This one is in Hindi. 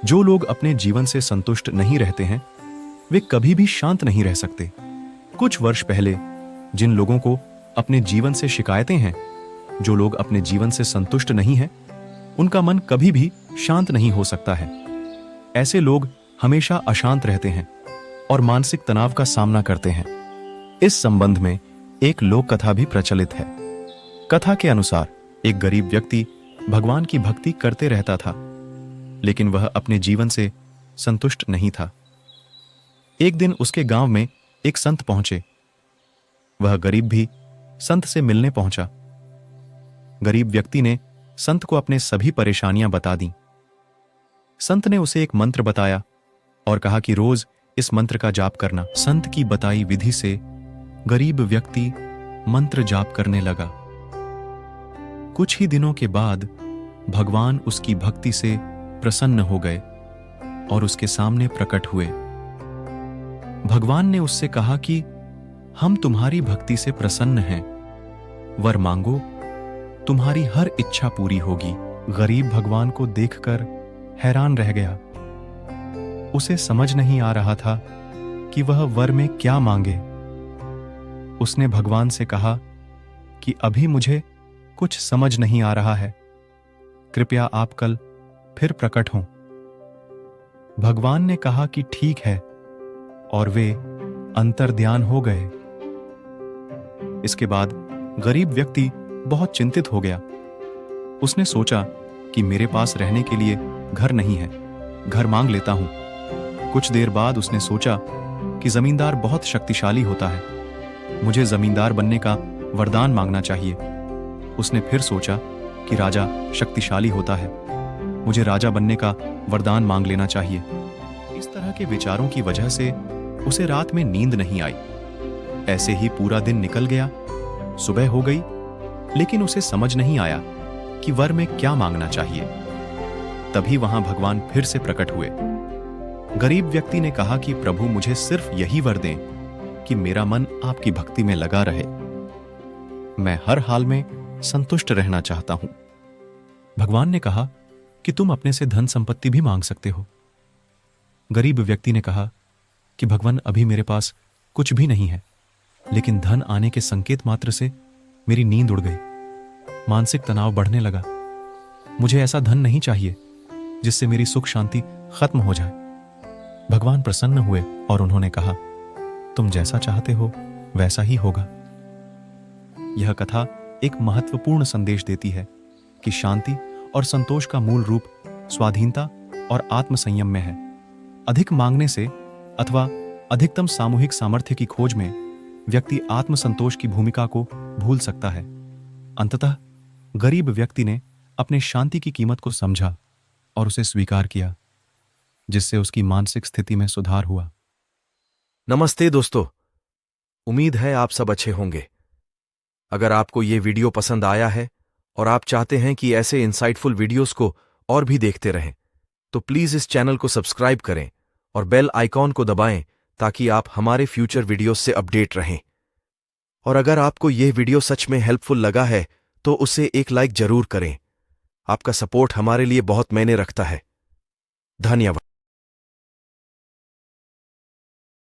जो लोग अपने जीवन से संतुष्ट नहीं रहते हैं वे कभी भी शांत नहीं रह सकते। कुछ वर्ष पहले जिन लोगों को अपने जीवन से शिकायतें हैं, जो लोग अपने जीवन से संतुष्ट नहीं हैं, उनका मन कभी भी शांत नहीं हो सकता है। ऐसे लोग हमेशा अशांत रहते हैं और मानसिक तनाव का सामना करते हैं। इस संबंध में एक लोक कथा भी प्रचलित है। कथा के अनुसार एक गरीब व्यक्ति भगवान की भक्ति करते रहता था, लेकिन वह अपने जीवन से संतुष्ट नहीं था। एक दिन उसके गांव में एक संत पहुंचे। वह गरीब भी संत से मिलने पहुंचा। गरीब व्यक्ति ने संत को अपने सभी परेशानियां बता दी। संत ने उसे एक मंत्र बताया और कहा कि रोज इस मंत्र का जाप करना। संत की बताई विधि से गरीब व्यक्ति मंत्र जाप करने लगा। कुछ ही दिनों के बाद भगवान उसकी भक्ति से प्रसन्न हो गए और उसके सामने प्रकट हुए। भगवान ने उससे कहा कि हम तुम्हारी भक्ति से प्रसन्न हैं, वर मांगो, तुम्हारी हर इच्छा पूरी होगी। गरीब भगवान को देखकर हैरान रह गया। उसे समझ नहीं आ रहा था कि वह वर में क्या मांगे। उसने भगवान से कहा कि अभी मुझे कुछ समझ नहीं आ रहा है, कृपया आप कल फिर प्रकट हों। भगवान ने कहा कि ठीक है, और वे अंतर्ध्यान हो गए। इसके बाद गरीब व्यक्ति बहुत चिंतित हो गया। उसने सोचा कि मेरे पास रहने के लिए घर नहीं है, घर मांग लेता हूं। कुछ देर बाद उसने सोचा कि जमींदार बहुत शक्तिशाली होता है, मुझे जमींदार बनने का वरदान मांगना चाहिए। उसने फिर सोचा कि राजा शक्तिशाली होता है, मुझे राजा बनने का वरदान मांग लेना चाहिए। इस तरह के विचारों की वजह से उसे रात में नींद नहीं आई। ऐसे ही पूरा दिन निकल गया। सुबह हो गई, लेकिन उसे समझ नहीं आया कि वर में क्या मांगना चाहिए। तभी वहां भगवान फिर से प्रकट हुए। गरीब व्यक्ति ने कहा कि प्रभु, मुझे सिर्फ यही वर दें कि मेरा मन आपकी भक्ति में लगा रहे। मैं हर हाल में संतुष्ट रहना चाहता हूं। भगवान ने कहा कि तुम अपने से धन संपत्ति भी मांग सकते हो। गरीब व्यक्ति ने कहा कि भगवान, अभी मेरे पास कुछ भी नहीं है, लेकिन धन आने के संकेत मात्र से मेरी नींद उड़ गई, मानसिक तनाव बढ़ने लगा। मुझे ऐसा धन नहीं चाहिए जिससे मेरी सुख शांति खत्म हो जाए। भगवान प्रसन्न हुए और उन्होंने कहा, तुम जैसा चाहते हो वैसा ही होगा। यह कथा एक महत्वपूर्ण संदेश देती है कि शांति और संतोष का मूल रूप स्वाधीनता और आत्मसंयम में है। अधिक मांगने से अथवा अधिकतम सामूहिक सामर्थ्य की खोज में व्यक्ति आत्मसंतोष की भूमिका को भूल सकता है। अंततः गरीब व्यक्ति ने अपने शांति की कीमत को समझा और उसे स्वीकार किया, जिससे उसकी मानसिक स्थिति में सुधार हुआ। नमस्ते दोस्तों, उम्मीद है आप सब अच्छे होंगे। अगर आपको ये वीडियो पसंद आया है और आप चाहते हैं कि ऐसे इंसाइटफुल वीडियोस को और भी देखते रहें, तो प्लीज इस चैनल को सब्सक्राइब करें और बेल आइकॉन को दबाएं ताकि आप हमारे फ्यूचर वीडियोस से अपडेट रहें। और अगर आपको यह वीडियो सच में हेल्पफुल लगा है तो उसे एक लाइक जरूर करें। आपका सपोर्ट हमारे लिए बहुत मायने रखता है। धन्यवाद।